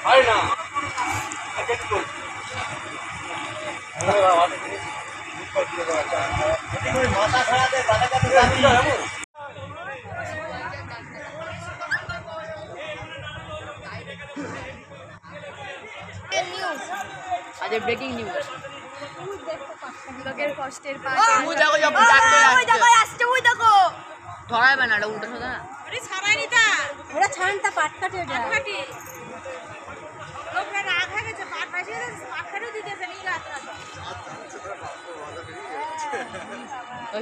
ভাই না আজ ব্রেকিং নিউজ লোকের কষ্টের ধরাবে না উল্টো সোজা ওরা ছানটা পাট কাটে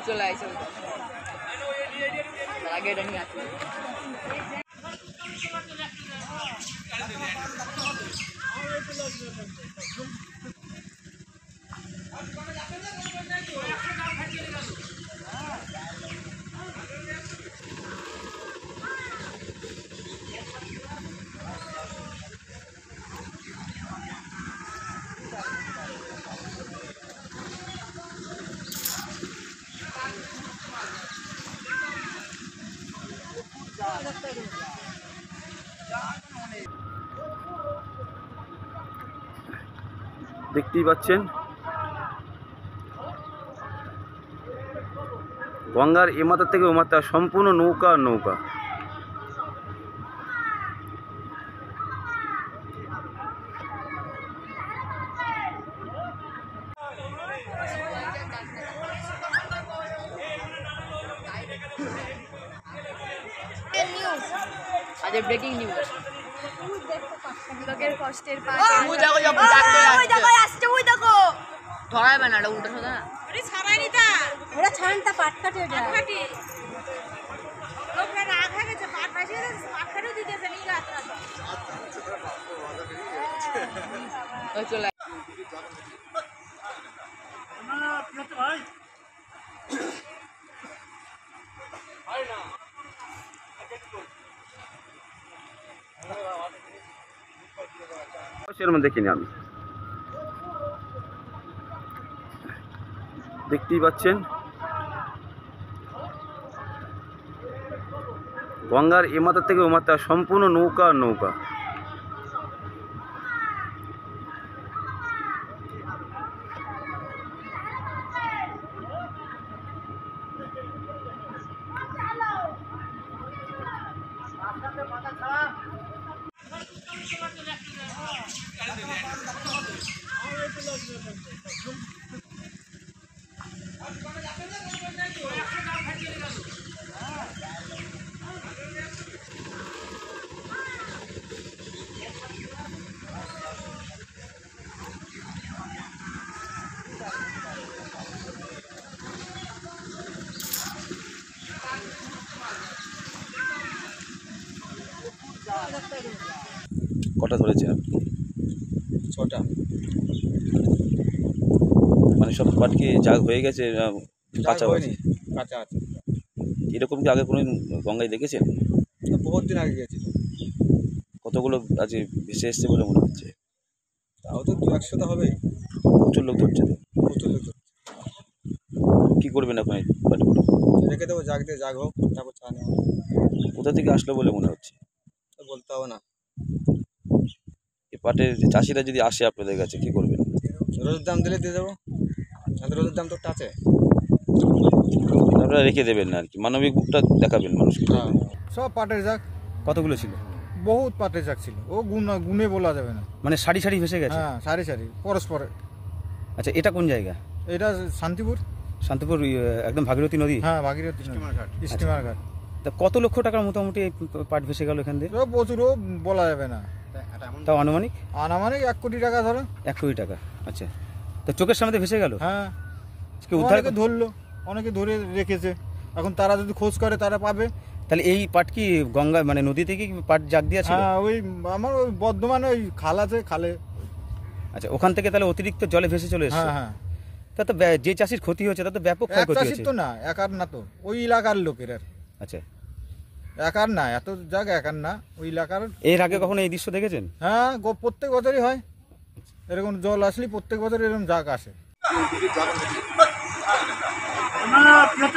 চলে আসে আগে এটা নিয়ে আসবে দেখতেই পাচ্ছেন গঙ্গার এ মাথা থেকে ও মাথা সম্পূর্ণ নৌকা আর নৌকা। আজ ব্রেকিং নিউজ লোকের কষ্টের ধরাবে না উল্টো সোজা ওরা ছানটা পাট কাটে চলে ভাই সেরকম দেখিনি আমি। দেখতেই পাচ্ছেন গঙ্গার এ মাথা থেকে ও মাথা সম্পূর্ণ নৌকা আর নৌকা। কটা ধরেছে আপনি? 6টা। মানে সব পাট কি জাগ হয়ে গেছে, কাঁচা হয়নি, কাঁচা আছে। এরকম কি আগে কোনো গঙ্গায় দেখেছেন? বহুত দিন আগে গেছিল। কতগুলো আজ ভেসে এসছে বলে মনে হচ্ছে? তাও তো 200-100টা হবে। প্রচুর লোক ধরছে তো। প্রচুর লোক ধরছে। কী করবেন এখন এই পাটগুলো? রেখে দেবো, জাগ দিয়ে জাগ হোক, তারপর চা নেওয়া। কোথা থেকে আসলো বলে মনে হচ্ছে? বলতে হবে না। এই পাটের চাষিরা যদি আসে আপনাদের কাছে কী করবেন? রোদের দাম দিলে দিয়ে দেবো। তাদের রোদের দাম তো একটা আছে। আপনারা রেখে দেবেন না আর কি, মানবিক বুকটা দেখাবেন মানুষকে। হ্যাঁ, সব পাটের জাগ। কতগুলো ছিল? বহুত পাটের জাগ ছিল, ও গুনে বলা যাবে না। মানে সারি সারি ভেসে গেছে? হ্যাঁ, সারি সারি পরস্পরে। আচ্ছা, এটা কোন জায়গা? এটা শান্তিপুর। শান্তিপুর একদম ভাগীরথী নদী? হ্যাঁ, ভাগীরথী স্টিমার ঘাট। তা কত লক্ষ টাকার মোটামুটি এই পাট ভেসে গেল এখান থেকে? প্রচুর, বলা যাবে না। তাও আনুমানিক? 1 কোটি টাকা ধরো। 1 কোটি টাকা। আচ্ছা, তো চোখের সামনে ভেসে গেল? হ্যাঁ, উদ্ধার ধরলো, অনেকে ধরে রেখেছে। এখন তারা যদি খোঁজ করে তারা পাবে। তাহলে এই পাট কি গঙ্গা মানে নদী থেকে কি পাট জাগ দিয়া ছিল? হ্যাঁ, ওই আমার ওই বর্ধমানে ওই খাল আছে, খালে। আচ্ছা, ওখান থেকে তাহলে অতিরিক্ত জলে ভেসে চলে এসেছে? হ্যাঁ হ্যাঁ। তা তো যে চাষির ক্ষতি হচ্ছে তা তো ব্যাপক ক্ষয়ক্ষতি হচ্ছে। তো না, একার না তো, ওই এলাকার লোকের আর। আচ্ছা, একার না, এত জায়গা একার না, ওই এলাকার। এর আগে কখনো এই দৃশ্য দেখেছেন? হ্যাঁ, প্রত্যেক বছরই হয় এরকম, জল আসলে প্রত্যেক বছর এরকম জাগ আসে।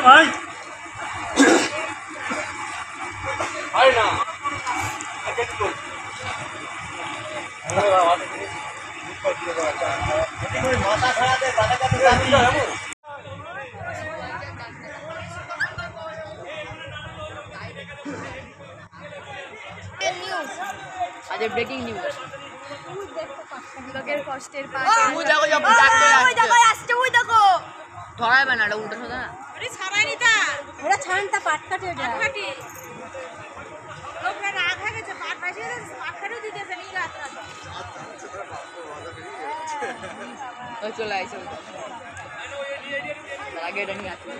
ভাই আজকে ব্রেকিং নিউজ লোকের কষ্টের ওই দেখো যখন ডাকতে আসছে ওই দেখো ধরাইবে না এটা উল্টো সোজা না ওরে ছাড়াই নিতা ওরা ছানটা পাট কাটে ওটা কাটি লোকরা রাগ হয়ে গেছে পাট ভাসিয়ে গেছে পাট কাটেও দিতেছে নি রাত রাত ওই চলে আইছে তার আগে এটা নিয়ে আসছে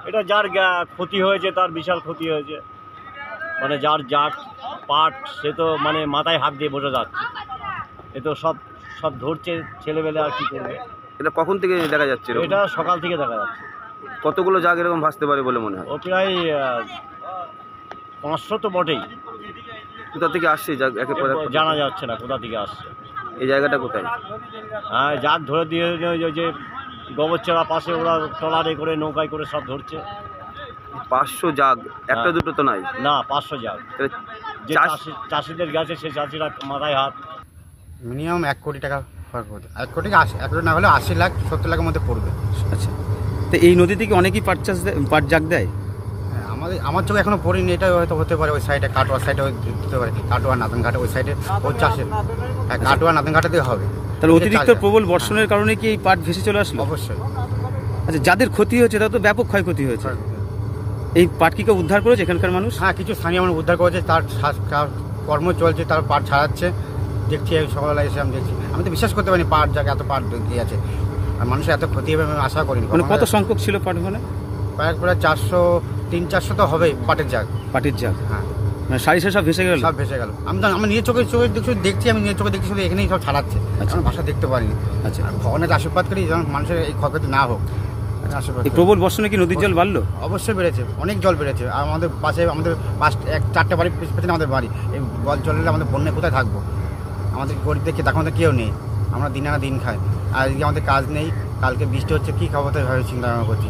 এটা যার ক্ষতি হয়েছে তার বিশাল ক্ষতি হয়েছে, মানে যার জাত পাট সে তো মানে মাথায় হাত দিয়ে বসে যাচ্ছে। এ তো সব সব ধরছে ছেলেবেলে, আর কি করবে। এটা কখন থেকে দেখা যাচ্ছে এরকম? এটা সকাল থেকে দেখা যাচ্ছে। কতগুলো জাগ এরকম ভাসতে পারে বলে মনে হয়? ও প্রায় 500 তো বটেই, কোথা থেকে আসছে জাগ একে পর এক? জানা যাচ্ছে না কোথা থেকে আসছে। এই জায়গাটা কোথায়? হ্যাঁ, জাগ ধরে দিয়ে ওই যে গোবরচড়া পাশে ওরা ট্রলারে করে নৌকায় করে সব ধরছে। 500 জাগ, একটা দুটো তো নাই। না, 500 জাগ। তাহলে যে চাষিদের গেছে সে চাষিরা মাথায় হাত। মিনিমাম 1 কোটি টাকা খরচ করতে, 1 কোটি 1 কোটি না হলে 80 লাখ 70 লাখের মধ্যে পড়বে। আচ্ছা, তো এই নদী থেকে অনেকেই পাট চাষ দেয়, পাট জাগ দেয়। হ্যাঁ, আমার চোখে এখনো পড়িনি। এটা হয়তো হতে পারে ওই সাইডে কাটোয়া সাইডে দিতে পারে, কাটোয়া নাতনঘাটে ওই সাইডে ওই চাষে। হ্যাঁ, কাটোয়া নাতনঘাটে দিয়ে হবে। তাহলে অতিরিক্ত প্রবল বর্ষণের কারণে কি এই পাট ভেসে চলে আসলো? অবশ্যই। আচ্ছা, যাদের ক্ষতি হয়েছে তাদের তো ব্যাপক ক্ষয়ক্ষতি হয়েছে। এই পাট কি কেউ উদ্ধার করেছে এখানকার মানুষ? হ্যাঁ, কিছু স্থানীয় মানুষ উদ্ধার করেছে, তার কর্ম চলছে, তার পাট ছাড়াচ্ছে। দেখছি সকালবেলা এসে আমি দেখছি, আমি তো বিশ্বাস করতে পারিনি পাট জায়গা এত পাট দিয়ে আছে, আর মানুষের এত ক্ষতি হবে আমি আশা করিনি। মানে কত সংখ্যক ছিল পাট ওখানে? প্রায় 300-400 তো হবেই পাটের জাগ। পাটের জাগ, হ্যাঁ, মানে সারি সব ভেসে গেল। সব ভেসে গেল। আমি নিজের চোখে দেখছি, আমি নিজের চোখে দেখছি, শুধু এখানেই সব ছাড়াচ্ছে। আমি ভাষা দেখতে পারিনি। আচ্ছা, আর ভগবানের আশীর্বাদ করি যেন মানুষের এই ক্ষয়ক্ষতি না হোক, আশীর্বাদ এই করি। প্রবল বর্ষণে কি নদীর জল বাড়লো? অবশ্যই বেড়েছে, অনেক জল বেড়েছে। আর আমাদের পাশে আমাদের 4টে বাড়ি পেছনে আমাদের বাড়ি। এই জল চললে আমাদের বন্যায় কোথায় থাকবো? আমাদের গরিব দেখে দেখো আমাদের কেউ নেই, আমরা দিন আনা দিন খাই। আর আজকে আমাদের কাজ নেই, কালকে বৃষ্টি হচ্ছে, কী খাবো তাই ভাবে চিন্তা ভাবনা করছি।